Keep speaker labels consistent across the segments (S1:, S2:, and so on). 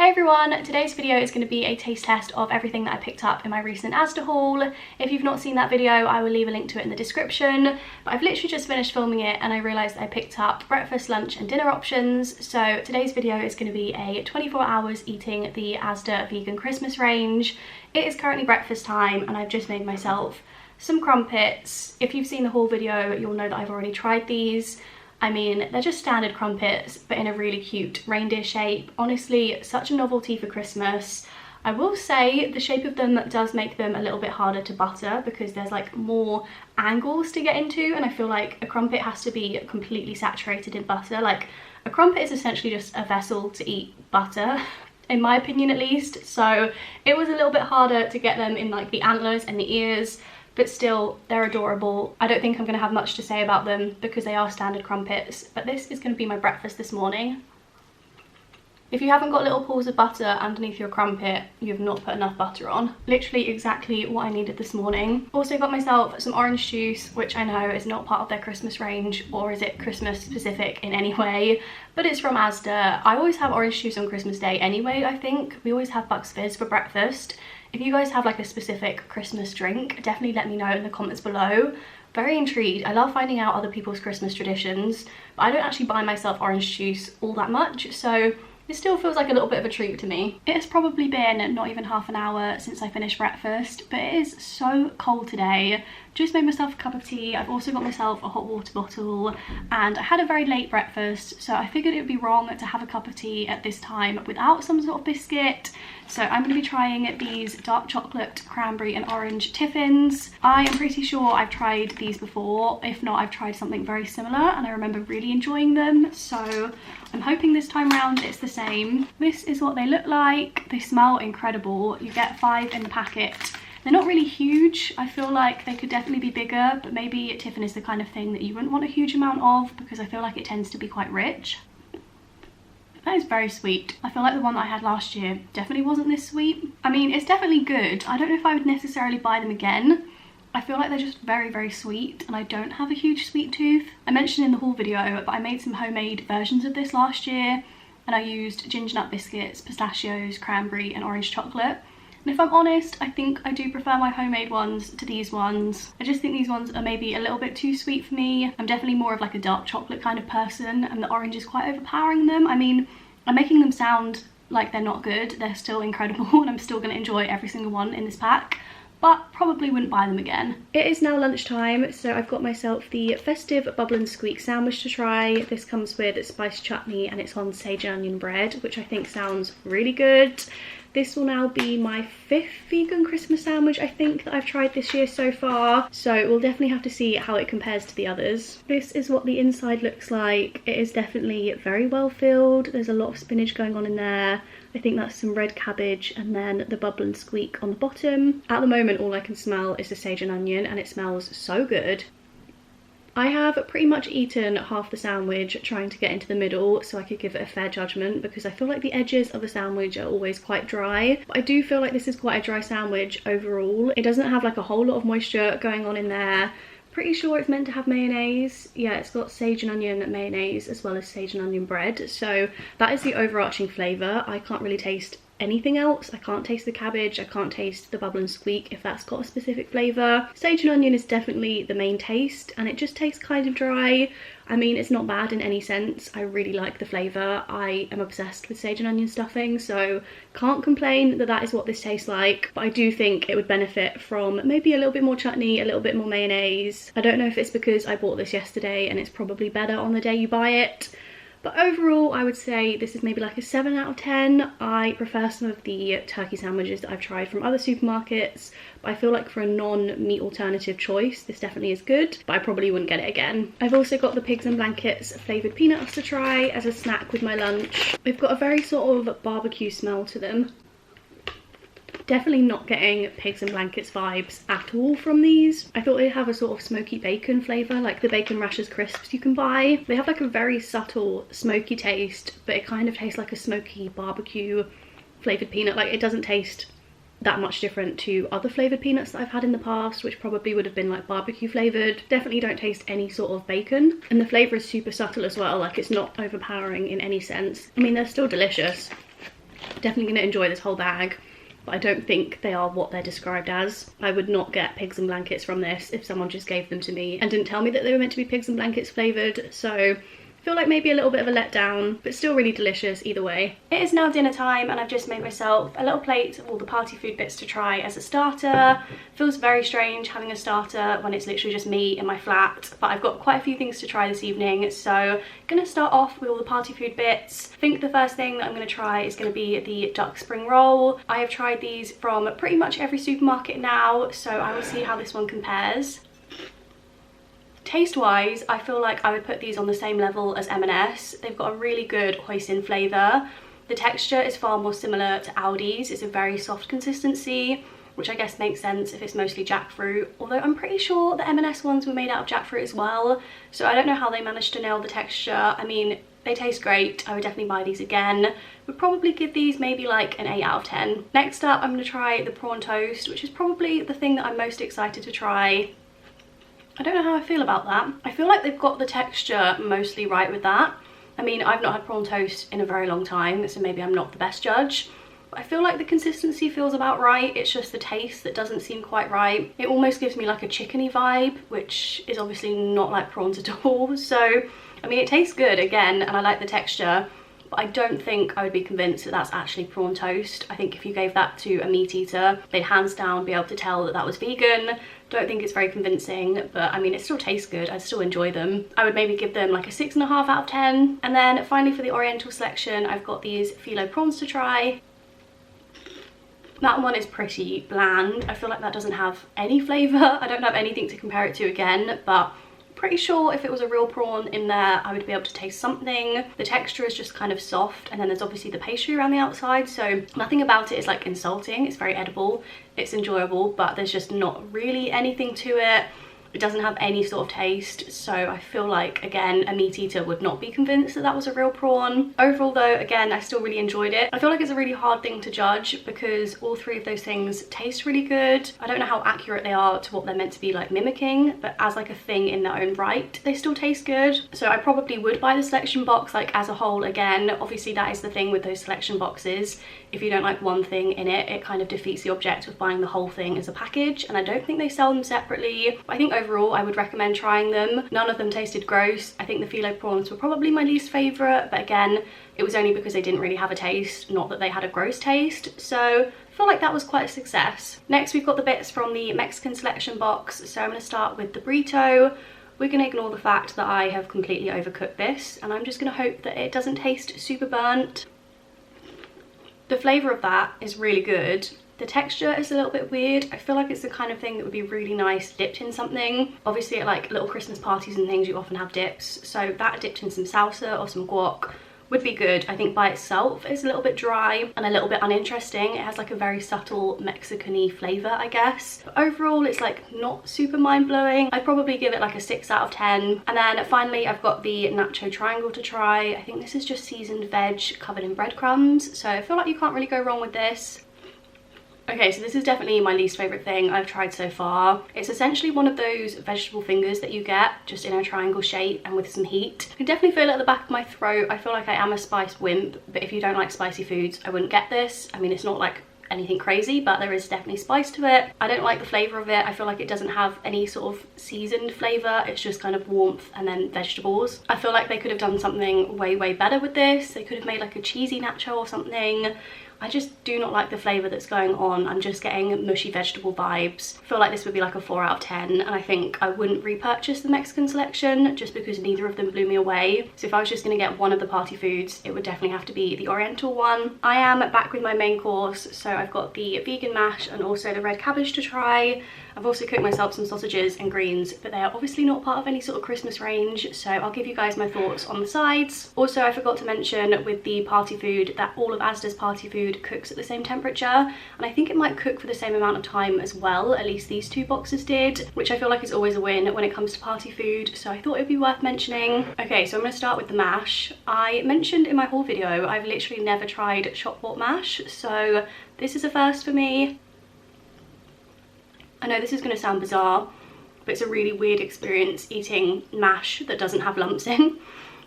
S1: Hey everyone, today's video is going to be a taste test of everything that I picked up in my recent ASDA haul. If you've not seen that video, I will leave a link to it in the description. But I've literally just finished filming it and I realised I picked up breakfast, lunch and dinner options. So today's video is going to be a 24 hours eating the ASDA vegan Christmas range. It is currently breakfast time and I've just made myself some crumpets. If you've seen the haul video, you'll know that I've already tried these. I mean, they're just standard crumpets, but in a really cute reindeer shape. Honestly, such a novelty for Christmas. I will say the shape of them does make them a little bit harder to butter because there's like more angles to get into, and I feel like a crumpet has to be completely saturated in butter. Like, a crumpet is essentially just a vessel to eat butter, in my opinion at least. So it was a little bit harder to get them in like the antlers and the ears. But still, they're adorable. I don't think I'm going to have much to say about them because they are standard crumpets, but this is going to be my breakfast this morning. If you haven't got little pools of butter underneath your crumpet, you've not put enough butter on. Literally exactly what I needed this morning. Also got myself some orange juice, which I know is not part of their Christmas range, or is it Christmas specific in any way, but it's from ASDA. I always have orange juice on Christmas Day anyway, I think. We always have Bucks Fizz for breakfast. If you guys have like a specific Christmas drink, definitely let me know in the comments below. Very intrigued. I love finding out other people's Christmas traditions, but I don't actually buy myself orange juice all that much, so it still feels like a little bit of a treat to me. It has probably been not even half an hour since I finished breakfast, but it is so cold today. Just made myself a cup of tea. I've also got myself a hot water bottle, and I had a very late breakfast, so I figured it would be wrong to have a cup of tea at this time without some sort of biscuit. So I'm going to be trying these dark chocolate, cranberry and orange tiffins. I am pretty sure I've tried these before. If not, I've tried something very similar and I remember really enjoying them. So I'm hoping this time around it's the same. This is what they look like. They smell incredible. You get 5 in the packet. They're not really huge. I feel like they could definitely be bigger, but maybe tiffin is the kind of thing that you wouldn't want a huge amount of because I feel like it tends to be quite rich. That is very sweet. I feel like the one that I had last year definitely wasn't this sweet. I mean, it's definitely good. I don't know if I would necessarily buy them again. I feel like they're just very, very sweet, and I don't have a huge sweet tooth. I mentioned in the haul video, but I made some homemade versions of this last year, and I used ginger nut biscuits, pistachios, cranberry and orange chocolate. And if I'm honest, I think I do prefer my homemade ones to these ones. I just think these ones are maybe a little bit too sweet for me. I'm definitely more of like a dark chocolate kind of person, and the orange is quite overpowering them. I mean, I'm making them sound like they're not good. They're still incredible and I'm still going to enjoy every single one in this pack, but probably wouldn't buy them again. It is now lunchtime, so I've got myself the Festive Bubble and Squeak sandwich to try. This comes with spiced chutney and it's on sage and onion bread, which I think sounds really good. This will now be my 5th vegan Christmas sandwich, I think, that I've tried this year so far. So we'll definitely have to see how it compares to the others. This is what the inside looks like. It is definitely very well filled. There's a lot of spinach going on in there. I think that's some red cabbage, and then the Bubble and Squeak on the bottom. At the moment, all I can smell is the sage and onion, and it smells so good. I have pretty much eaten half the sandwich trying to get into the middle so I could give it a fair judgment, because I feel like the edges of the sandwich are always quite dry. But I do feel like this is quite a dry sandwich overall. It doesn't have like a whole lot of moisture going on in there. Pretty sure it's meant to have mayonnaise. Yeah, it's got sage and onion mayonnaise as well as sage and onion bread. So that is the overarching flavour. I can't really taste anything else. I can't taste the cabbage, I can't taste the Bubble and Squeak if that's got a specific flavour. Sage and onion is definitely the main taste, and it just tastes kind of dry. I mean, it's not bad in any sense. I really like the flavour. I am obsessed with sage and onion stuffing, so can't complain that that is what this tastes like. But I do think it would benefit from maybe a little bit more chutney, a little bit more mayonnaise. I don't know if it's because I bought this yesterday and it's probably better on the day you buy it. But overall, I would say this is maybe like a 7 out of 10. I prefer some of the turkey sandwiches that I've tried from other supermarkets, but I feel like for a non-meat alternative choice, this definitely is good, but I probably wouldn't get it again. I've also got the Pigs and Blankets flavoured peanuts to try as a snack with my lunch. They've got a very sort of barbecue smell to them. Definitely not getting Pigs and Blankets vibes at all from these. I thought they'd have a sort of smoky bacon flavour, like the bacon rashers crisps you can buy. They have like a very subtle smoky taste, but it kind of tastes like a smoky barbecue flavoured peanut. Like, it doesn't taste that much different to other flavoured peanuts that I've had in the past, which probably would have been like barbecue flavoured. Definitely don't taste any sort of bacon, and the flavour is super subtle as well. Like, it's not overpowering in any sense. I mean, they're still delicious. Definitely going to enjoy this whole bag, but I don't think they are what they're described as. I would not get pigs and blankets from this if someone just gave them to me and didn't tell me that they were meant to be pigs and blankets flavoured, so I feel like maybe a little bit of a letdown, but still really delicious either way. It is now dinner time and I've just made myself a little plate of all the party food bits to try as a starter. Feels very strange having a starter when it's literally just me in my flat, but I've got quite a few things to try this evening, so I'm gonna start off with all the party food bits. I think the first thing that I'm gonna try is gonna be the duck spring roll. I have tried these from pretty much every supermarket now, so I will see how this one compares. Taste wise, I feel like I would put these on the same level as M&S. They've got a really good hoisin flavour. The texture is far more similar to Aldi's. It's a very soft consistency, which I guess makes sense if it's mostly jackfruit, although I'm pretty sure the M&S ones were made out of jackfruit as well, so I don't know how they managed to nail the texture. I mean, they taste great. I would definitely buy these again. Would probably give these maybe like an 8 out of 10. Next up, I'm going to try the prawn toast, which is probably the thing that I'm most excited to try. I don't know how I feel about that. I feel like they've got the texture mostly right with that. I mean, I've not had prawn toast in a very long time, so maybe I'm not the best judge. But I feel like the consistency feels about right. It's just the taste that doesn't seem quite right. It almost gives me like a chickeny vibe, which is obviously not like prawns at all. So, I mean, it tastes good again, and I like the texture, but I don't think I would be convinced that that's actually prawn toast. I think if you gave that to a meat eater, they'd hands down be able to tell that that was vegan. Don't think it's very convincing, but I mean, it still tastes good. I still enjoy them. I would maybe give them like a 6.5 out of 10. And then finally for the Oriental selection, I've got these phyllo prawns to try. That one is pretty bland. I feel like that doesn't have any flavour. I don't have anything to compare it to again, but pretty sure if it was a real prawn in there, I would be able to taste something. The texture is just kind of soft, and then there's obviously the pastry around the outside, so nothing about it is like insulting. It's very edible, it's enjoyable, but there's just not really anything to it. It doesn't have any sort of taste, so I feel like, again, a meat eater would not be convinced that that was a real prawn. Overall though, again, I still really enjoyed it. I feel like it's a really hard thing to judge because all three of those things taste really good. I don't know how accurate they are to what they're meant to be like mimicking, but as like a thing in their own right, they still taste good. So I probably would buy the selection box like as a whole again. Obviously that is the thing with those selection boxes. If you don't like one thing in it, it kind of defeats the object of buying the whole thing as a package, and I don't think they sell them separately. But I think overall I would recommend trying them. None of them tasted gross. I think the phyllo prawns were probably my least favourite, but again, it was only because they didn't really have a taste, not that they had a gross taste. So I feel like that was quite a success. Next we've got the bits from the Mexican selection box, so I'm going to start with the burrito. We're going to ignore the fact that I have completely overcooked this, and I'm just going to hope that it doesn't taste super burnt. The flavour of that is really good. The texture is a little bit weird. I feel like it's the kind of thing that would be really nice dipped in something. Obviously at like little Christmas parties and things you often have dips, so that dipped in some salsa or some guac would be good. I think by itself it's a little bit dry and a little bit uninteresting. It has like a very subtle Mexican-y flavour, I guess. But overall it's like not super mind-blowing. I'd probably give it like a 6 out of 10. And then finally I've got the nacho triangle to try. I think this is just seasoned veg covered in breadcrumbs, so I feel like you can't really go wrong with this. Okay, so this is definitely my least favourite thing I've tried so far. It's essentially one of those vegetable fingers that you get just in a triangle shape and with some heat. I can definitely feel it at the back of my throat. I feel like I am a spice wimp, but if you don't like spicy foods, I wouldn't get this. I mean, it's not like anything crazy, but there is definitely spice to it. I don't like the flavour of it. I feel like it doesn't have any sort of seasoned flavour. It's just kind of warmth and then vegetables. I feel like they could have done something way better with this. They could have made like a cheesy nacho or something. I just do not like the flavour that's going on. I'm just getting mushy vegetable vibes. I feel like this would be like a 4 out of 10, and I think I wouldn't repurchase the Mexican selection just because neither of them blew me away. So if I was just going to get one of the party foods, it would definitely have to be the Oriental one. I am back with my main course, so I've got the vegan mash and also the red cabbage to try. I've also cooked myself some sausages and greens, but they are obviously not part of any sort of Christmas range, so I'll give you guys my thoughts on the sides. Also, I forgot to mention with the party food that all of ASDA's party food cooks at the same temperature, and I think it might cook for the same amount of time as well. At least these two boxes did, which I feel like is always a win when it comes to party food, so I thought it'd be worth mentioning. Okay, so I'm going to start with the mash. I mentioned in my haul video I've literally never tried shop bought mash, so this is a first for me. I know this is going to sound bizarre, but it's a really weird experience eating mash that doesn't have lumps in.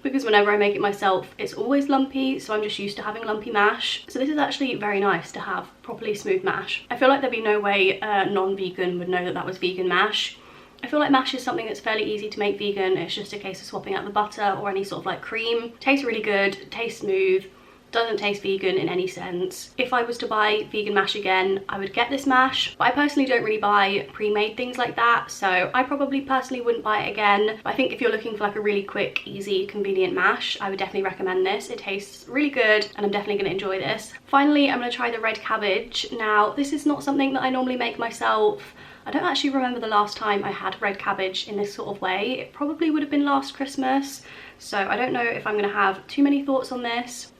S1: because whenever I make it myself it's always lumpy, so I'm just used to having lumpy mash. So this is actually very nice to have properly smooth mash. I feel like there'd be no way a non-vegan would know that that was vegan mash. I feel like mash is something that's fairly easy to make vegan. It's just a case of swapping out the butter or any sort of like cream. Tastes really good, tastes smooth, doesn't taste vegan in any sense. If I was to buy vegan mash again, I would get this mash, but I personally don't really buy pre-made things like that, so I probably personally wouldn't buy it again. But I think if you're looking for like a really quick, easy, convenient mash, I would definitely recommend this. It tastes really good and I'm definitely going to enjoy this. Finally, I'm going to try the red cabbage. Now, this is not something that I normally make myself. I don't actually remember the last time I had red cabbage in this sort of way. It probably would have been last Christmas, so I don't know if I'm going to have too many thoughts on this.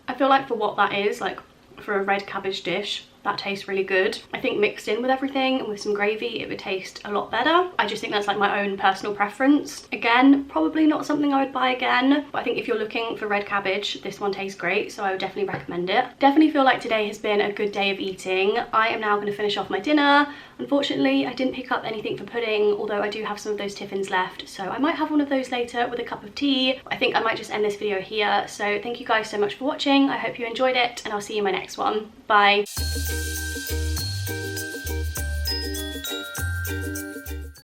S1: I feel like for what that is, like for a red cabbage dish, that tastes really good. I think mixed in with everything and with some gravy, it would taste a lot better. I just think that's like my own personal preference. Again, probably not something I would buy again, but I think if you're looking for red cabbage, this one tastes great, so I would definitely recommend it. Definitely feel like today has been a good day of eating. I am now going to finish off my dinner. Unfortunately, I didn't pick up anything for pudding, although I do have some of those tiffins left, so I might have one of those later with a cup of tea. I think I might just end this video here, so thank you guys so much for watching. I hope you enjoyed it, and I'll see you in my next one. Bye.